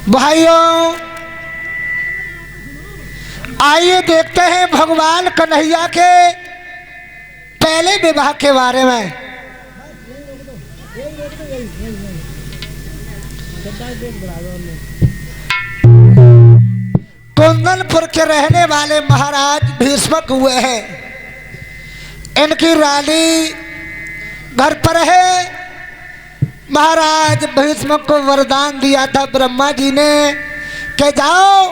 भाइयों, आइए देखते हैं भगवान कन्हैया के पहले विवाह के बारे में। कुंदनपुर के रहने वाले महाराज भीष्मक हुए हैं। इनकी रानी घर पर है। महाराज भीष्मक को वरदान दिया था ब्रह्मा जी ने कि जाओ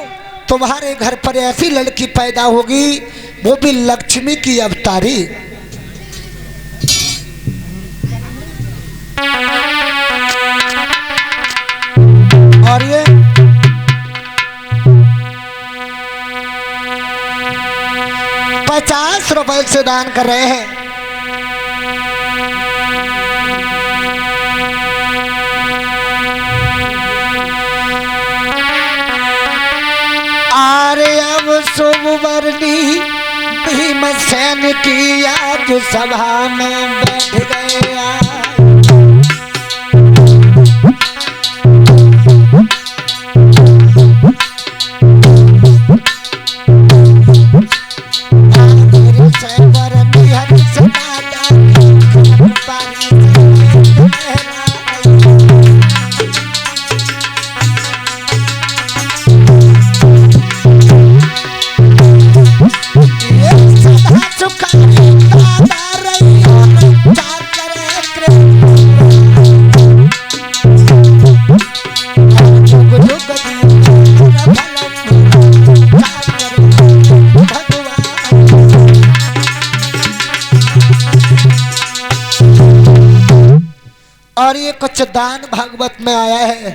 तुम्हारे घर पर ऐसी लड़की पैदा होगी, वो भी लक्ष्मी की अवतारी। और ये 50 रुपए से दान कर रहे हैं। अब सोमवर्णी भीमसेन की आज सभा में बैठ गया। और ये कुछ दान भागवत में आया है।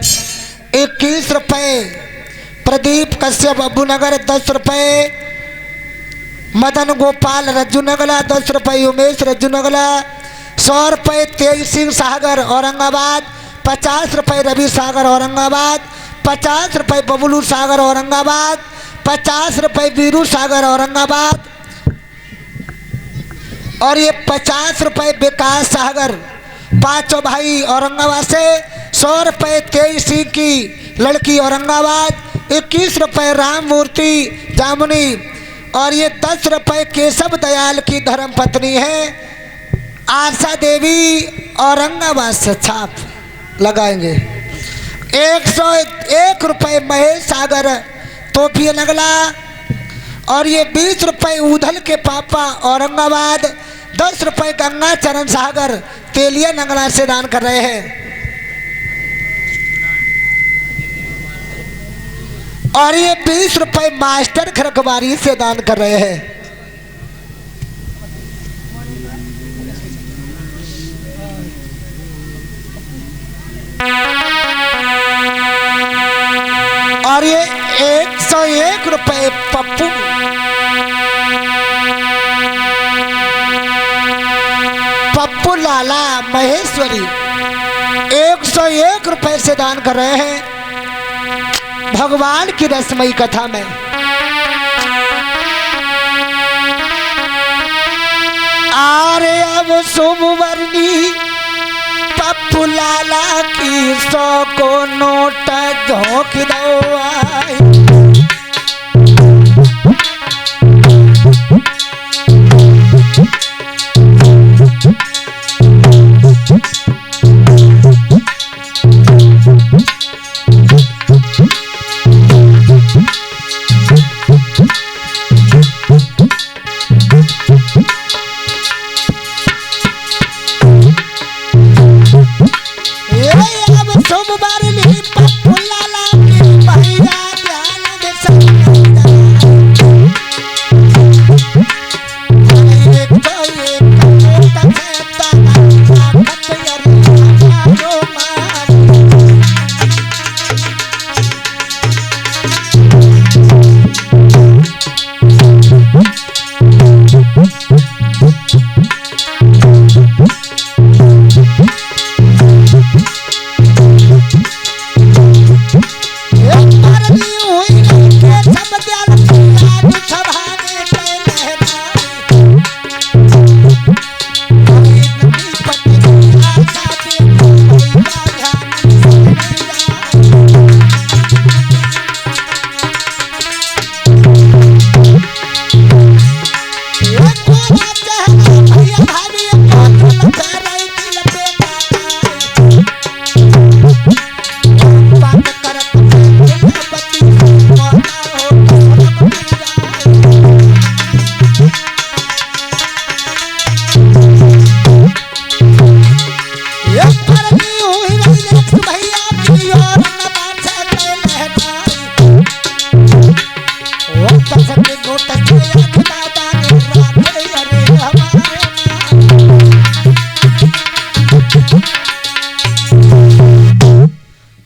21 रुपए प्रदीप कश्यप अबूनगर, 10 रुपए मदन गोपाल रज्जुनगला, 10 रुपए उमेश रज्जुनगला, 100 रुपए तेज सिंह सागर औरंगाबाद, 50 रुपए रवि सागर औरंगाबाद, 50 रुपए बबलू सागर औरंगाबाद, 50 रुपए वीरू सागर औरंगाबाद, और ये 50 रुपए विकास सागर, पांचों भाई औरंगाबाद से। 100 रुपए तेज सिंह की लड़की औरंगाबाद, 21 रुपए राम मूर्ति जामुनी, और ये 10 रुपए केशव दयाल की धर्म पत्नी है आशा देवी औरंगाबाद से छाप लगाएंगे। 101 रुपए महेश सागर तोपिया नगला, और ये 20 रुपए उधल के पापा औरंगाबाद, 10 रुपए गंगा चरण सागर तेलिया नगला से दान कर रहे हैं। और ये 20 रुपए मास्टर खरकबारी से दान कर रहे हैं। और ये 101 रुपए पप्पू लाला महेश्वरी 101 रुपए से दान कर रहे हैं भगवान की रसमयी कथा में। आरे अब सोमवर्णी पप्पू लाला की 100 को नोट झोंक दो आई। सोमवार नहीं पप्पू लाला की भैया ध्यान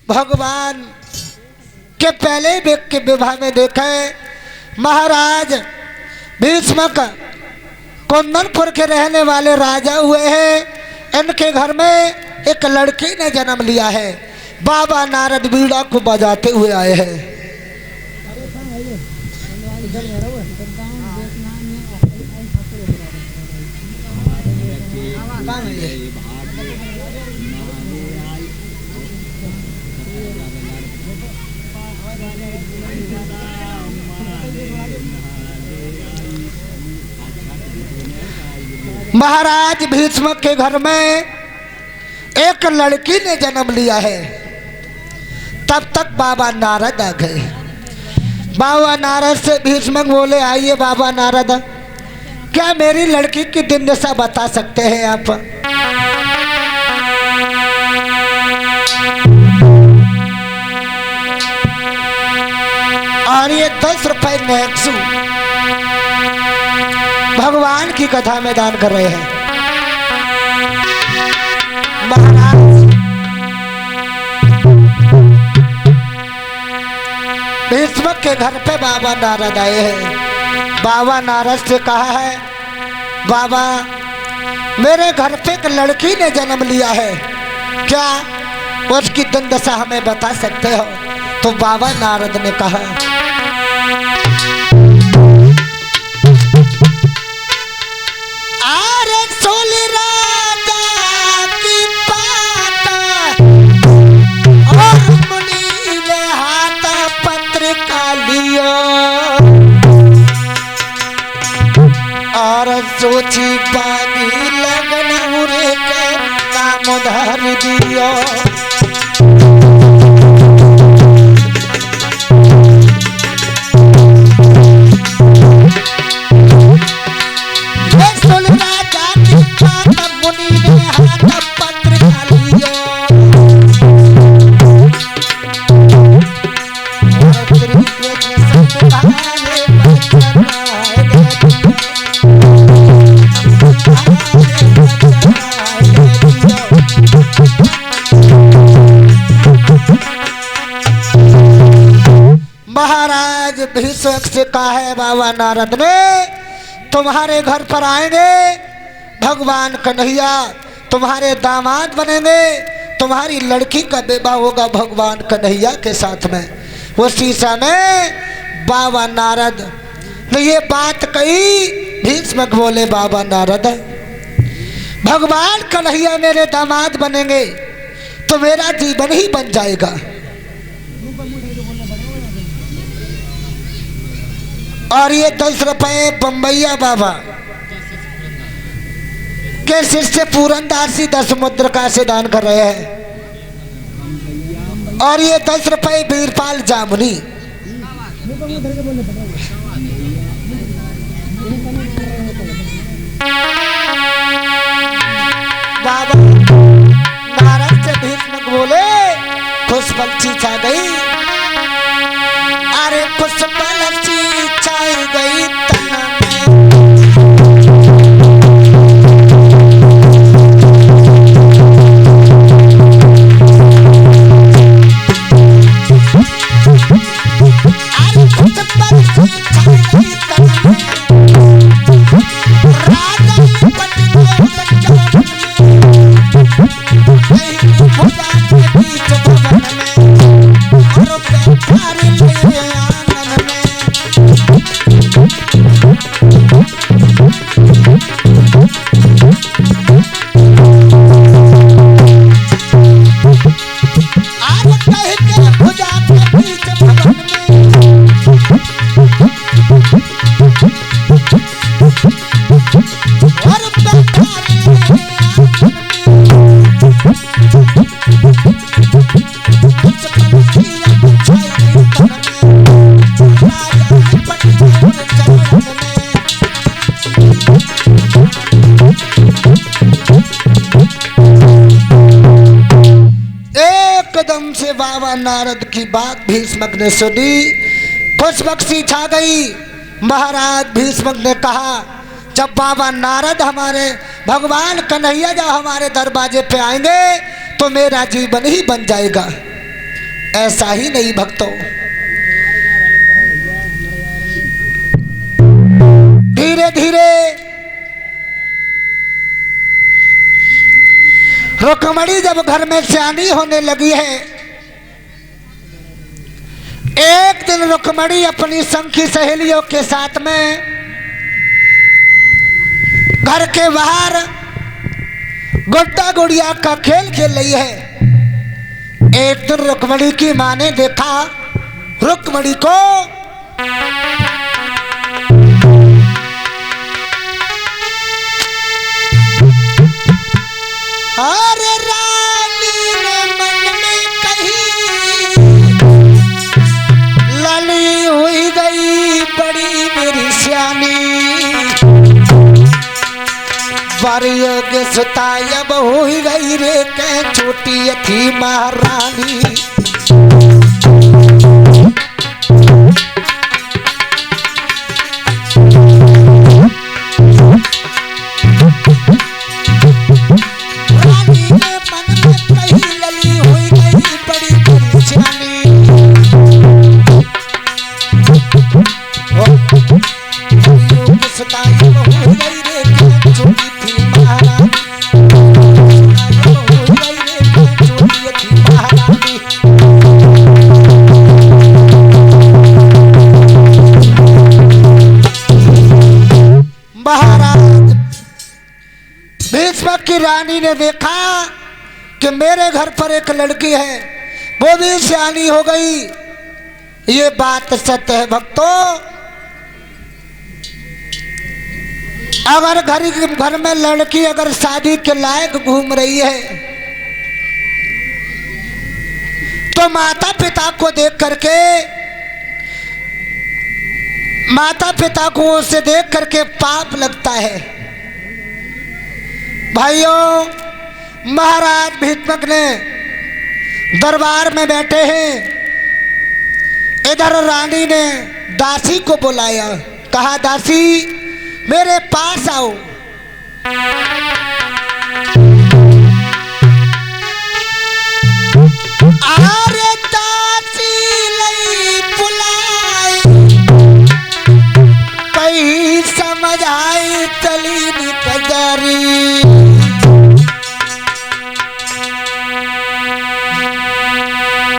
भगवान के पहले के विवाह में देखे महाराज भीष्मक कुंदनपुर के रहने वाले राजा हुए हैं। इनके घर में एक लड़की ने जन्म लिया है। बाबा नारद बीड़ा को बजाते हुए आए हैं। महाराज भीष्म के घर में एक लड़की ने जन्म लिया है। तब तक बाबा नारद आ गए। बाबा नारद से भीष्म बोले, आइए बाबा नारद, क्या मेरी लड़की की दिन दशा बता सकते हैं आप? और ये 10 रुपए नेक्सू भगवान की कथा में दान कर रहे हैं। महाराज भीष्म के घर पे बाबा नारद आए हैं। बाबा नारद से कहा है, बाबा मेरे घर पे एक लड़की ने जन्म लिया है, क्या उसकी दिन दशा हमें बता सकते हो? तो बाबा नारद ने कहा, और सोची पानी लगन उरे के नाम धर दियो। महाराज भीष्म से कहा है बाबा नारद ने, तुम्हारे घर पर आएंगे भगवान कन्हैया, तुम्हारे दामाद बनेंगे, तुम्हारी लड़की का विवाह होगा भगवान कन्हैया के साथ में। उसी समय बाबा नारद ने ये बात कही। भीष्म बोले, बाबा नारद भगवान कन्हैया मेरे दामाद बनेंगे तो मेरा जीवन ही बन जाएगा। और ये 10 रुपए बम्बैया बाबा के शिष्य पूरनदासी 10 मुद्रिका से दान कर रहे हैं। और ये 10 रुपए वीरपाल जामुनी। बाबा नारद से भीष्म बोले, खुश बच्ची छा गई। अरे खुश बच्ची छाई गई तन में। अरे खुश बच्ची छाई गई तन में। राजा पति को सच्चा एकदम से बाबा नारद की बात भीष्म ने सुनी, खुशबख्शी छा गई। महाराज भीष्म ने कहा, जब बाबा नारद हमारे भगवान कन्हैया जब हमारे दरवाजे पे आएंगे तो मेरा जीवन ही बन जाएगा। ऐसा ही नहीं भक्तों, धीरे धीरे रुक्मणी जब घर में सियानी होने लगी है, एक दिन रुक्मणी अपनी संगी सहेलियों के साथ में घर के बाहर गुड्डा गुड़िया का खेल खेल रही है। एक दिन रुक्मणी की मां ने देखा रुक्मणी को अरे रानी ने मन में कही लली हुई गई बड़ी मेरी सियानी, बारियों के सुतायब हुई गई रे के छोटी थी महारानी। की रानी ने देखा कि मेरे घर पर एक लड़की है, वो भी सियानी हो गई। ये बात सत्य है भक्तों। अगर घर में लड़की अगर शादी के लायक घूम रही है तो माता पिता को देख करके, माता पिता को उसे देख करके पाप लगता है। भाइयों, महाराज भीष्मक ने दरबार में बैठे हैं, इधर रानी ने दासी को बुलाया, कहा दासी मेरे पास आओ। अरे दासी लई बुलाई कहीं समझ आई चली निकजारी।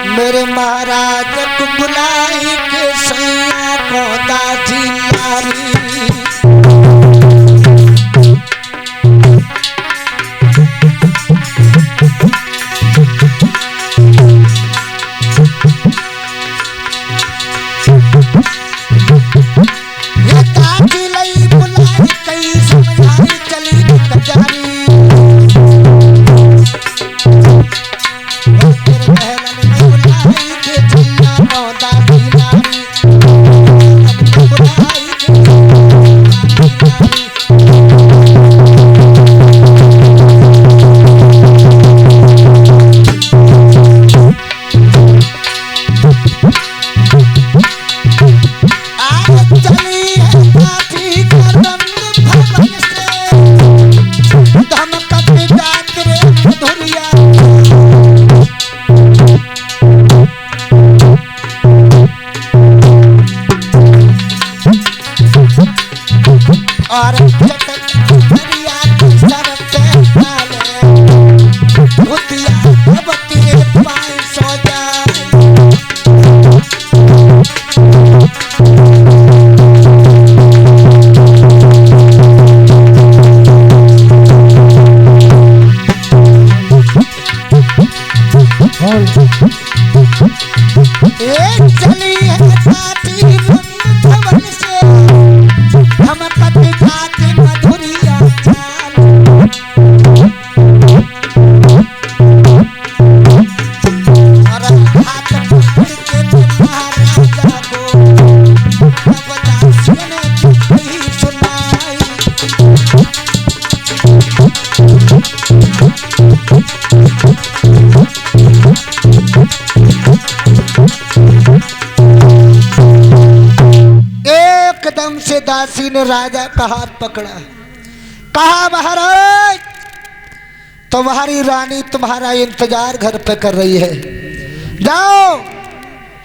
मेरे महाराज को बुलाई के सैया को दासी लारी। ये दासी लई बुलाई कहीं समझाई चली निकजारी। एकदम से दासी ने राजा का हाथ पकड़ा, कहा महाराज तुम्हारी रानी तुम्हारा इंतजार घर पे कर रही है, जाओ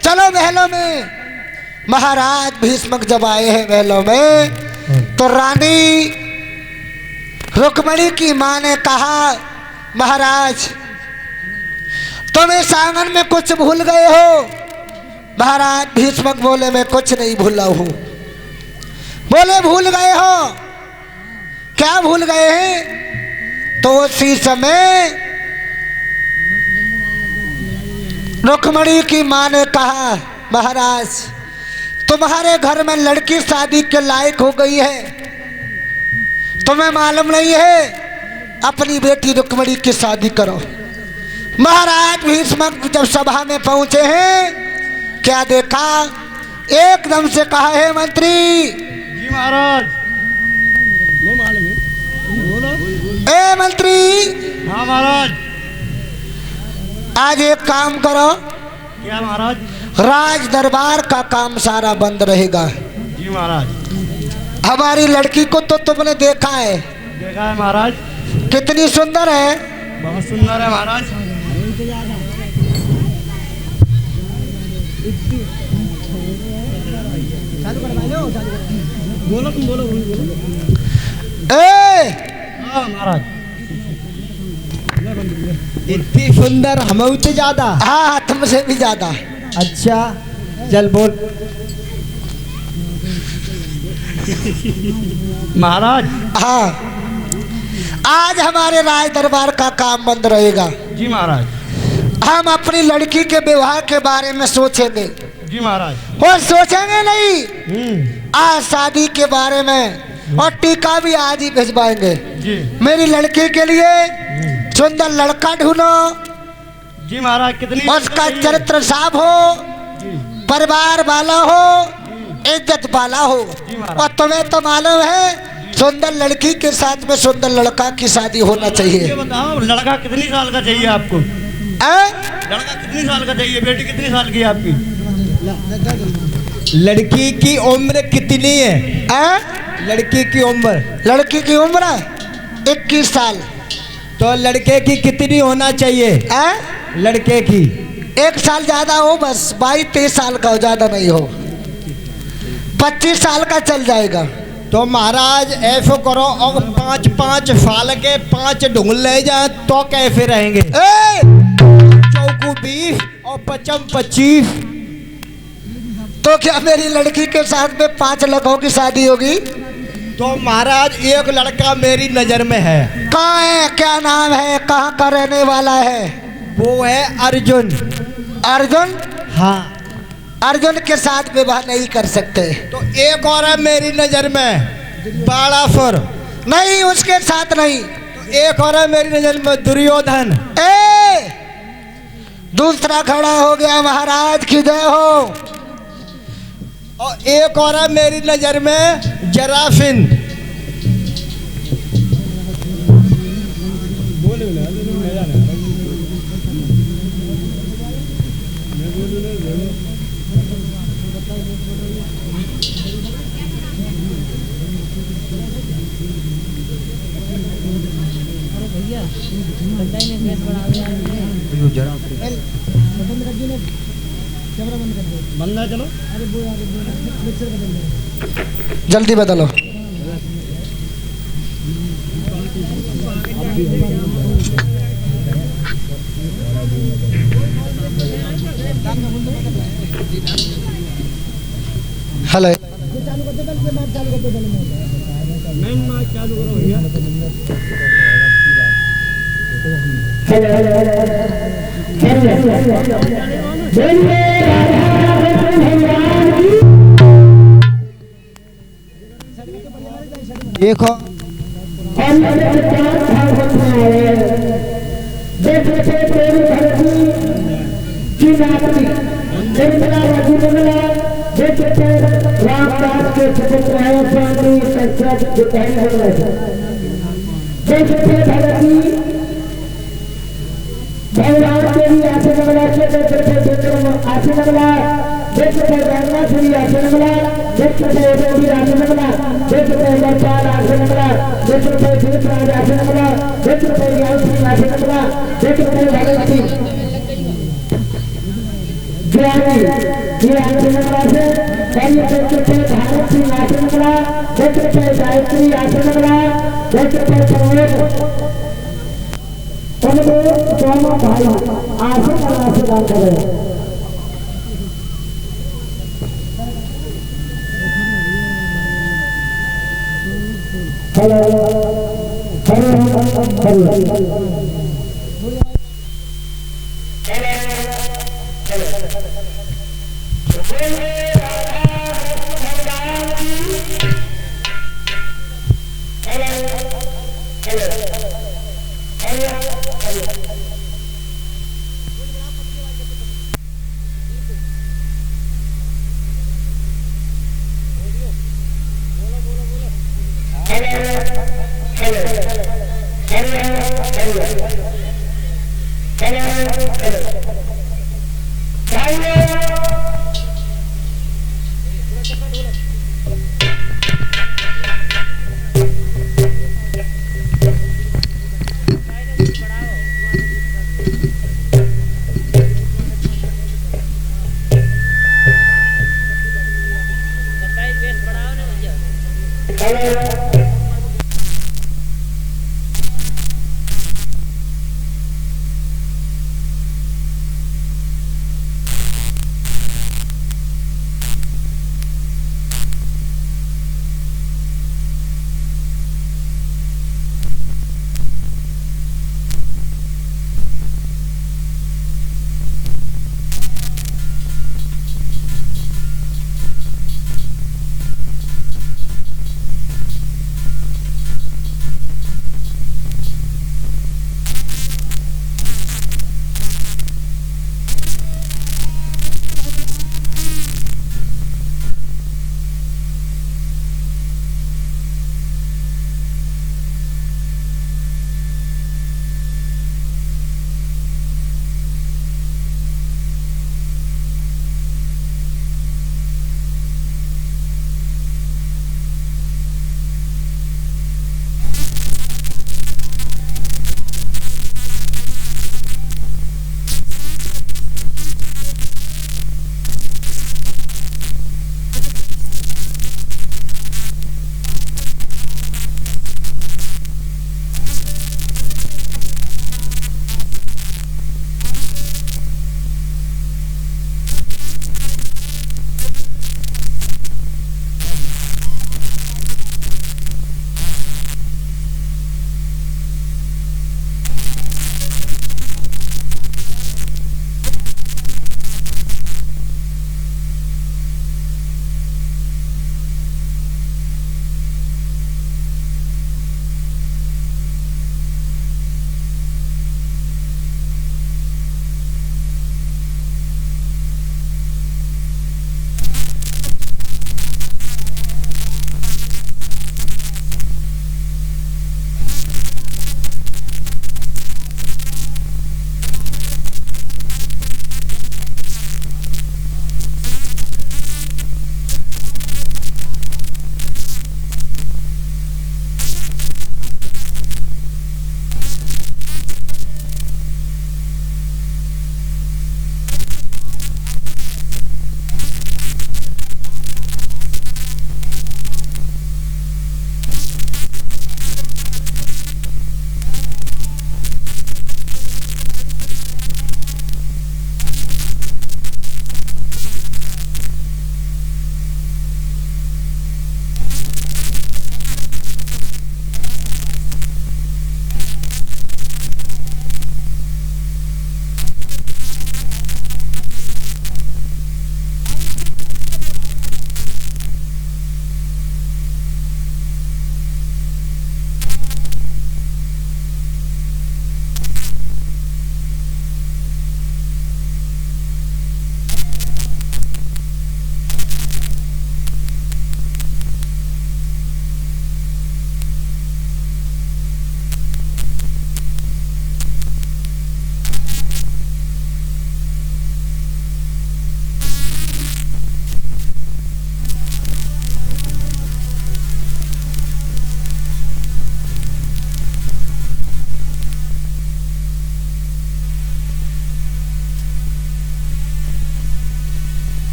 चलो महलों में। महाराज भीष्मक जब आए हैं महलों में तो रानी रुक्मणी की मां ने कहा महाराज तुम इस आंगन में कुछ भूल गए हो। महाराज भीष्मक बोले मैं कुछ नहीं भूला हूं। बोले भूल गए हो, क्या भूल गए हैं? तो उसी समय रुक्मणी की मां ने कहा महाराज तुम्हारे घर में लड़की शादी के लायक हो गई है, तुम्हें मालूम नहीं है, अपनी बेटी रुक्मणी की शादी करो। महाराज भीष्मक जब सभा में पहुंचे हैं क्या देखा, एकदम से कहा है मंत्री जी महाराज। ए मंत्री, हाँ महाराज। आज एक काम करो, क्या महाराज? राज दरबार का काम सारा बंद रहेगा। जी महाराज। हमारी लड़की को तो तुमने देखा है, देखा है महाराज। कितनी सुंदर है। बहुत सुंदर है महाराज। बोलो तुम बोलो। हाँ महाराज। इतनी सुंदर हम से ज्यादा? हाँ तुमसे भी ज्यादा। अच्छा चल बोल। महाराज। हाँ आज हमारे राज दरबार का काम बंद रहेगा। जी महाराज। हम अपनी लड़की के विवाह के बारे में सोचेंगे। जी महाराज। और सोचेंगे नहीं, आज शादी के बारे में और टीका भी आज ही भिजवाएंगे। जी। मेरी लड़की के लिए सुंदर लड़का ढूंढो। जी महाराज। कितनी उसका चरित्र साफ हो, परिवार वाला हो, इज्जत वाला हो। और तुम्हें तो मालूम है सुंदर लड़की के साथ में सुंदर लड़का की शादी होना चाहिए। ये बताओ लड़का कितनी साल का चाहिए आपको? लड़का कितनी साल का चाहिए? बेटी कितनी साल की है आपकी? लड़की की उम्र कितनी है? लड़की की उम्र? लड़की की उम्र 21 साल। तो लड़के की कितनी होना चाहिए? लड़के की 1 साल ज्यादा हो, बस 22-23 साल का हो, ज्यादा नहीं हो। 25 साल का चल जाएगा। तो महाराज ऐसो करो और 5-5 साल के 5 ढूंढ ले जाए तो कैसे रहेंगे? चौकू 20 और 25। तो क्या मेरी लड़की के साथ में 5 लड़कों की शादी होगी? तो महाराज एक लड़का मेरी नजर में है। कहाँ है, क्या नाम है, कहाँ का रहने वाला है? वो है अर्जुन। अर्जुन? हाँ। अर्जुन के साथ विवाह नहीं कर सकते। तो एक और है मेरी नजर में बालासुर। नहीं, उसके साथ नहीं। तो एक और है मेरी नजर में दुर्योधन। दूसरा खड़ा हो गया, महाराज की जय हो। और एक और है मेरी नजर में जरासिंध। बंदा चलो। जल्दी बदलो। हेलो चालू करो भैया। देखो ज्ञानी ये आसन नगरा से पहले क्षेत्र पे भारत सिंह आसन नगरा, क्षेत्र पे गायत्री आसन नगरा, क्षेत्र पे प्रमोद उनको दोनों भाई आसन नगरा से दान करें। Hello hello